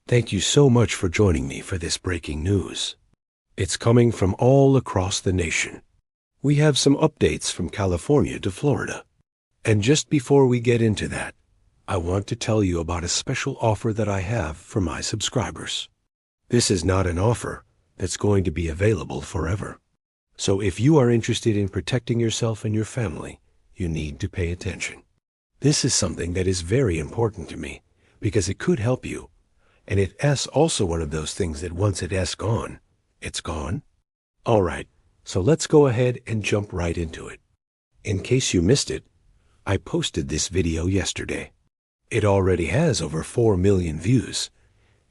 Thank you so much for joining me for this breaking news. It's coming from all across the nation. We have some updates from California to Florida. And just before we get into that, I want to tell you about a special offer that I have for my subscribers. This is not an offer that's going to be available forever. So if you are interested in protecting yourself and your family, you need to pay attention. This is something that is very important to me because it could help you. And it's also one of those things that once it's gone, it's gone. All right, so let's go ahead and jump right into it. In case you missed it, I posted this video yesterday. It already has over 4 million views,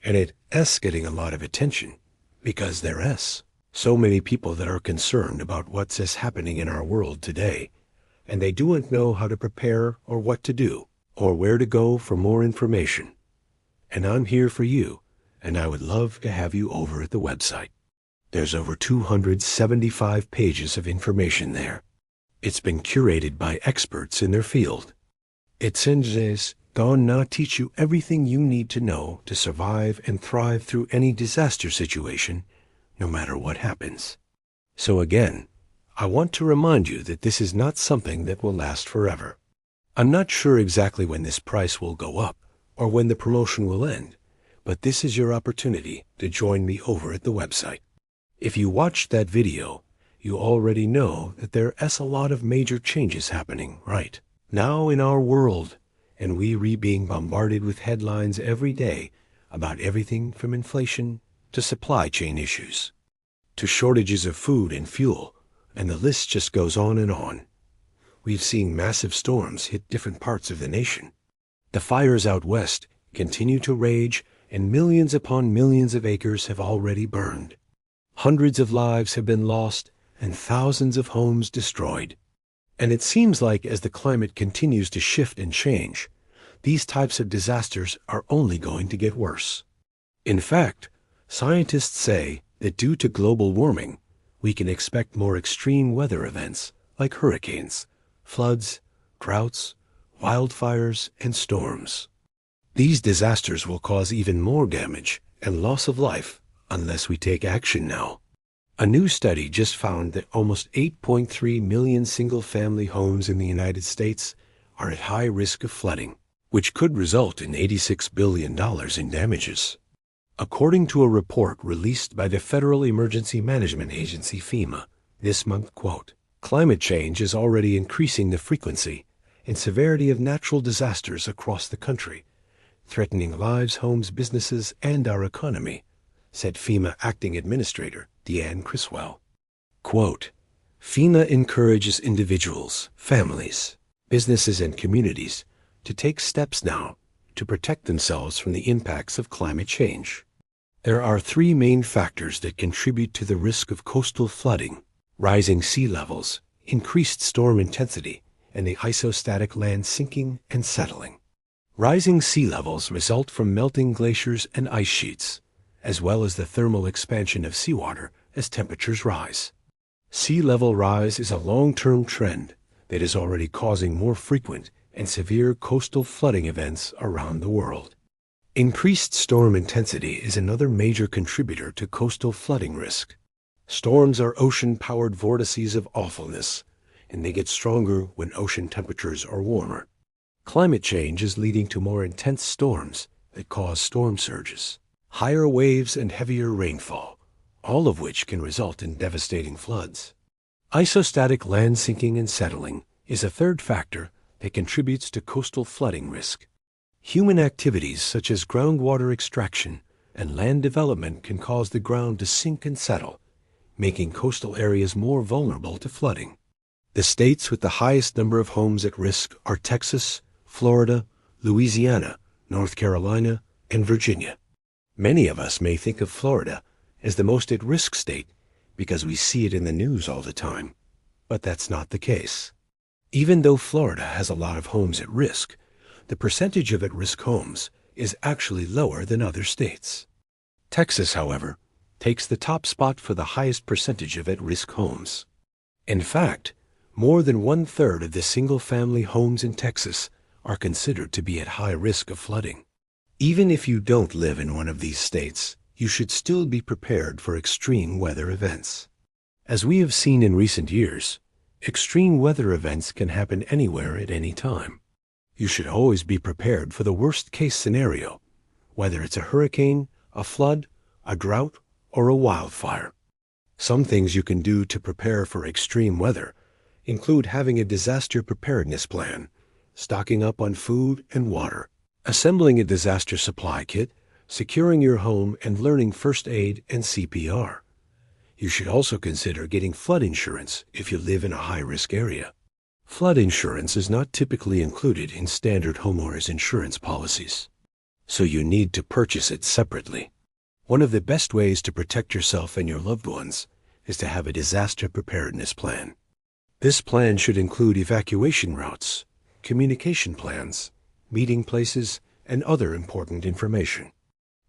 and it's getting a lot of attention because there's so many people that are concerned about what's happening in our world today, and they don't know how to prepare or what to do or where to go for more information. And I'm here for you, and I would love to have you over at the website. There's over 275 pages of information there. It's been curated by experts in their field. It's gonna teach you everything you need to know to survive and thrive through any disaster situation, no matter what happens. So again, I want to remind you that this is not something that will last forever. I'm not sure exactly when this price will go up or when the promotion will end, but this is your opportunity to join me over at the website. If you watched that video, you already know that there's a lot of major changes happening right now in our world, and we being bombarded with headlines every day about everything from inflation to supply chain issues, to shortages of food and fuel, and the list just goes on and on. We've seen massive storms hit different parts of the nation. The fires out west continue to rage, and millions upon millions of acres have already burned. Hundreds of lives have been lost, and thousands of homes destroyed. And it seems like as the climate continues to shift and change, these types of disasters are only going to get worse. In fact, scientists say that due to global warming, we can expect more extreme weather events like hurricanes, floods, droughts, wildfires, and storms. These disasters will cause even more damage and loss of life unless we take action now. A new study just found that almost 8.3 million single-family homes in the United States are at high risk of flooding, which could result in $86 billion in damages. According to a report released by the Federal Emergency Management Agency, FEMA, this month, quote, "Climate change is already increasing the frequency and severity of natural disasters across the country, threatening lives, homes, businesses, and our economy," said FEMA Acting Administrator Deanne Criswell. Quote, "FEMA encourages individuals, families, businesses, and communities to take steps now to protect themselves from the impacts of climate change. There are 3 main factors that contribute to the risk of coastal flooding: rising sea levels, increased storm intensity, and the isostatic land sinking and settling. Rising sea levels result from melting glaciers and ice sheets, as well as the thermal expansion of seawater as temperatures rise. Sea level rise is a long-term trend that is already causing more frequent and severe coastal flooding events around the world. Increased storm intensity is another major contributor to coastal flooding risk. Storms are ocean-powered vortices of awfulness, and they get stronger when ocean temperatures are warmer. Climate change is leading to more intense storms that cause storm surges, higher waves, and heavier rainfall, all of which can result in devastating floods. Isostatic land sinking and settling is a third factor that contributes to coastal flooding risk. Human activities such as groundwater extraction and land development can cause the ground to sink and settle, making coastal areas more vulnerable to flooding. The states with the highest number of homes at risk are Texas, Florida, Louisiana, North Carolina, and Virginia. Many of us may think of Florida as the most at-risk state because we see it in the news all the time, but that's not the case. Even though Florida has a lot of homes at risk, the percentage of at-risk homes is actually lower than other states. Texas, however, takes the top spot for the highest percentage of at-risk homes. In fact, more than 1/3 of the single-family homes in Texas are considered to be at high risk of flooding. Even if you don't live in one of these states, you should still be prepared for extreme weather events. As we have seen in recent years, extreme weather events can happen anywhere at any time. You should always be prepared for the worst-case scenario, whether it's a hurricane, a flood, a drought, or a wildfire. Some things you can do to prepare for extreme weather include having a disaster preparedness plan, stocking up on food and water, assembling a disaster supply kit, securing your home, and learning first aid and CPR. You should also consider getting flood insurance if you live in a high-risk area. Flood insurance is not typically included in standard homeowners insurance policies, so you need to purchase it separately. One of the best ways to protect yourself and your loved ones is to have a disaster preparedness plan. This plan should include evacuation routes, communication plans, meeting places, and other important information.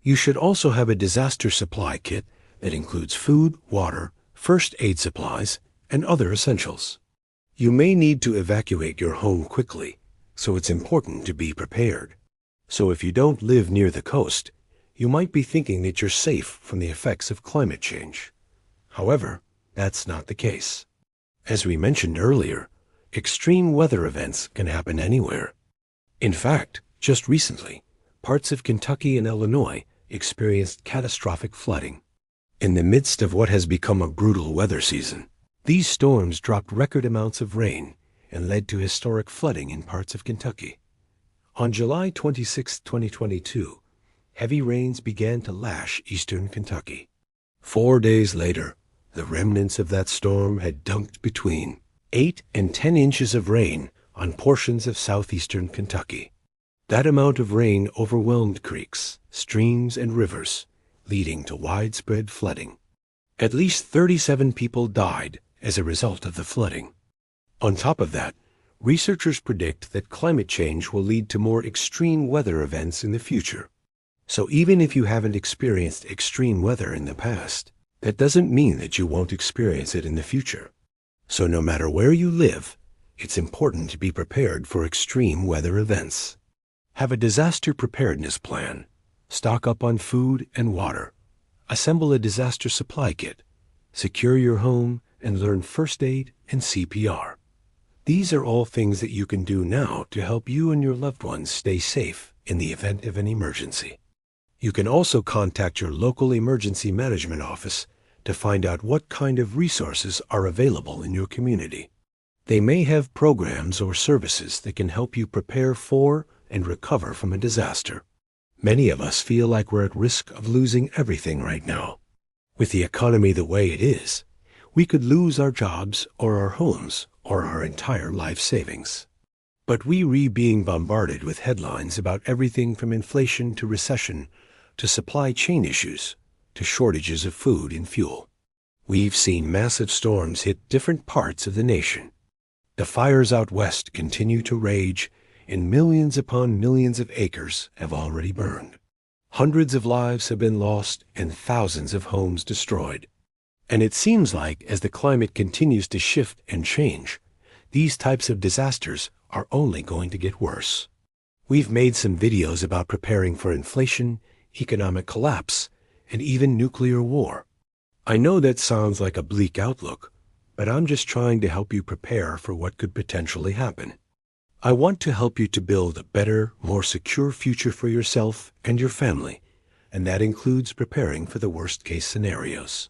You should also have a disaster supply kit that includes food, water, first aid supplies, and other essentials. You may need to evacuate your home quickly, so it's important to be prepared. So if you don't live near the coast, you might be thinking that you're safe from the effects of climate change. However, that's not the case. As we mentioned earlier, extreme weather events can happen anywhere. In fact, just recently, parts of Kentucky and Illinois experienced catastrophic flooding. In the midst of what has become a brutal weather season, these storms dropped record amounts of rain and led to historic flooding in parts of Kentucky. On July 26, 2022, heavy rains began to lash eastern Kentucky. 4 days later, the remnants of that storm had dumped between 8 and 10 inches of rain on portions of southeastern Kentucky. That amount of rain overwhelmed creeks, streams, and rivers, leading to widespread flooding. At least 37 people died as a result of the flooding. On top of that, researchers predict that climate change will lead to more extreme weather events in the future. So even if you haven't experienced extreme weather in the past, that doesn't mean that you won't experience it in the future. So no matter where you live, it's important to be prepared for extreme weather events. Have a disaster preparedness plan. Stock up on food and water. Assemble a disaster supply kit. Secure your home and learn first aid and CPR. These are all things that you can do now to help you and your loved ones stay safe in the event of an emergency. You can also contact your local emergency management office to find out what kind of resources are available in your community. They may have programs or services that can help you prepare for and recover from a disaster. Many of us feel like we're at risk of losing everything right now. With the economy the way it is, we could lose our jobs or our homes or our entire life savings. But we're being bombarded with headlines about everything from inflation to recession to supply chain issues to shortages of food and fuel. We've seen massive storms hit different parts of the nation. The fires out west continue to rage, and millions upon millions of acres have already burned. Hundreds of lives have been lost and thousands of homes destroyed. And it seems like as the climate continues to shift and change, these types of disasters are only going to get worse. We've made some videos about preparing for inflation, economic collapse, and even nuclear war. I know that sounds like a bleak outlook, but I'm just trying to help you prepare for what could potentially happen. I want to help you to build a better, more secure future for yourself and your family, and that includes preparing for the worst-case scenarios.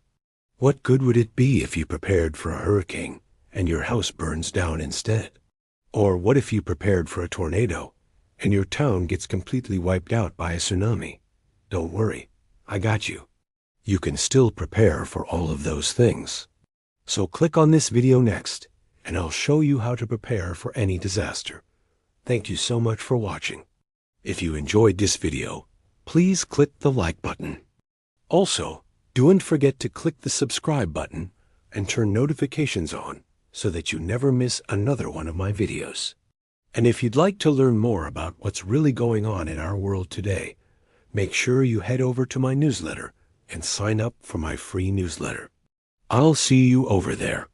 What good would it be if you prepared for a hurricane and your house burns down instead? Or what if you prepared for a tornado and your town gets completely wiped out by a tsunami? Don't worry, I got you. You can still prepare for all of those things. So click on this video next, and I'll show you how to prepare for any disaster. Thank you so much for watching. If you enjoyed this video, please click the like button. Also, don't forget to click the subscribe button and turn notifications on so that you never miss another one of my videos. And if you'd like to learn more about what's really going on in our world today, make sure you head over to my newsletter and sign up for my free newsletter. I'll see you over there.